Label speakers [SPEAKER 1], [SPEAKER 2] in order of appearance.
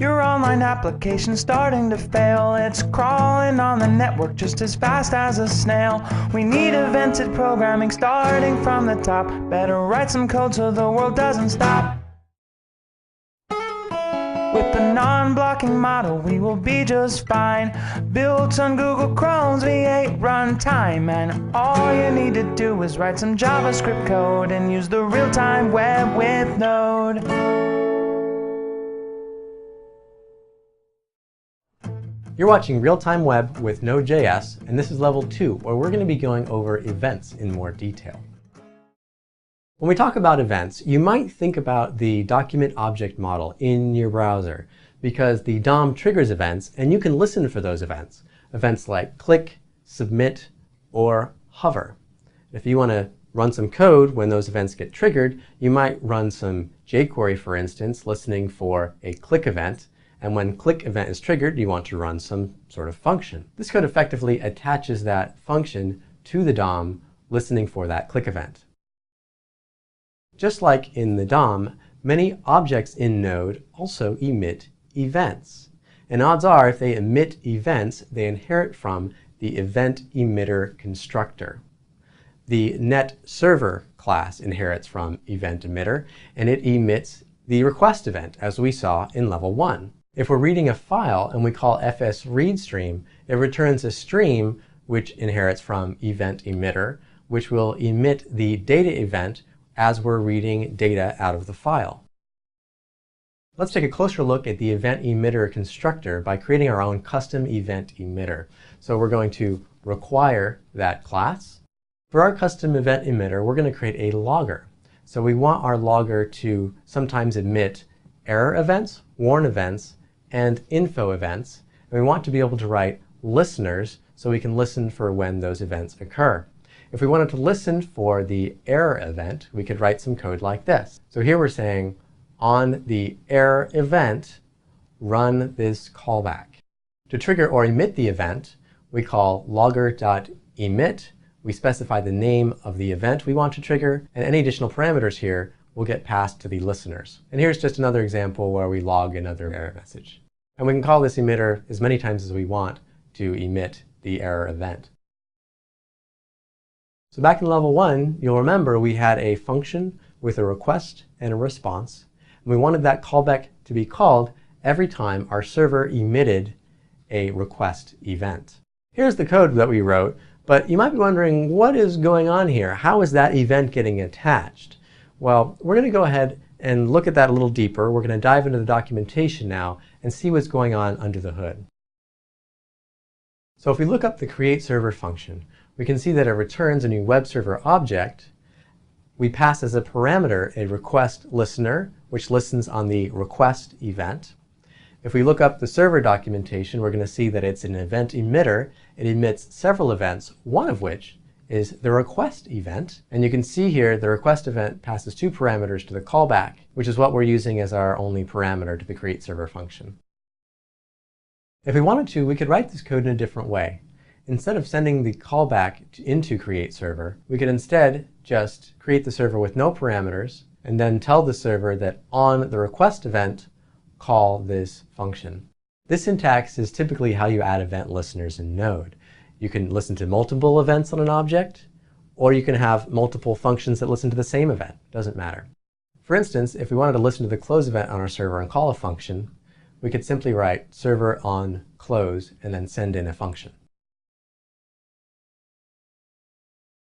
[SPEAKER 1] Your online application's starting to fail. It's crawling on the network just as fast as a snail. We need evented programming starting from the top. Better write some code so the world doesn't stop. With the non-blocking model, we will be just fine. Built on Google Chrome's V8 runtime. And all you need to do is write some JavaScript code and use the real-time web with Node.
[SPEAKER 2] You're watching Real-Time Web with Node.js, and this is level 2, where we're going to be going over events in more detail. When we talk about events, you might think about the document object model in your browser, because the DOM triggers events, and you can listen for those events. Events like click, submit, or hover. If you want to run some code when those events get triggered, you might run some jQuery, for instance, listening for a click event. And when click event is triggered, you want to run some sort of function. This code effectively attaches that function to the DOM, listening for that click event. Just like in the DOM, many objects in Node also emit events. And odds are, if they emit events, they inherit from the event emitter constructor. The net server class inherits from event emitter, and it emits the request event, as we saw in level 1. If we're reading a file and we call fsReadStream, it returns a stream which inherits from event emitter, which will emit the data event as we're reading data out of the file. Let's take a closer look at the event emitter constructor by creating our own custom event emitter. So we're going to require that class. For our custom event emitter, we're going to create a logger. So we want our logger to sometimes emit error events, warn events, and info events. And we want to be able to write listeners so we can listen for when those events occur. If we wanted to listen for the error event, we could write some code like this. So here we're saying, on the error event, run this callback. To trigger or emit the event, we call logger.emit. We specify the name of the event we want to trigger, and any additional parameters here will get passed to the listeners. And here's just another example where we log another error message. And we can call this emitter as many times as we want to emit the error event. So back in level 1, you'll remember we had a function with a request and a response. And we wanted that callback to be called every time our server emitted a request event. Here's the code that we wrote, but you might be wondering, what is going on here? How is that event getting attached? Well, we're going to go ahead and look at that a little deeper. We're going to dive into the documentation now and see what's going on under the hood. So if we look up the create server function, we can see that it returns a new web server object. We pass as a parameter a request listener, which listens on the request event. If we look up the server documentation, we're going to see that it's an event emitter. It emits several events, one of which is the request event. And you can see here the request event passes 2 parameters to the callback, which is what we're using as our only parameter to the create server function. If we wanted to, we could write this code in a different way. Instead of sending the callback into create server, we could instead just create the server with no parameters and then tell the server that on the request event, call this function. This syntax is typically how you add event listeners in Node. You can listen to multiple events on an object, or you can have multiple functions that listen to the same event. Doesn't matter. For instance, if we wanted to listen to the close event on our server and call a function, we could simply write server on close and then send in a function.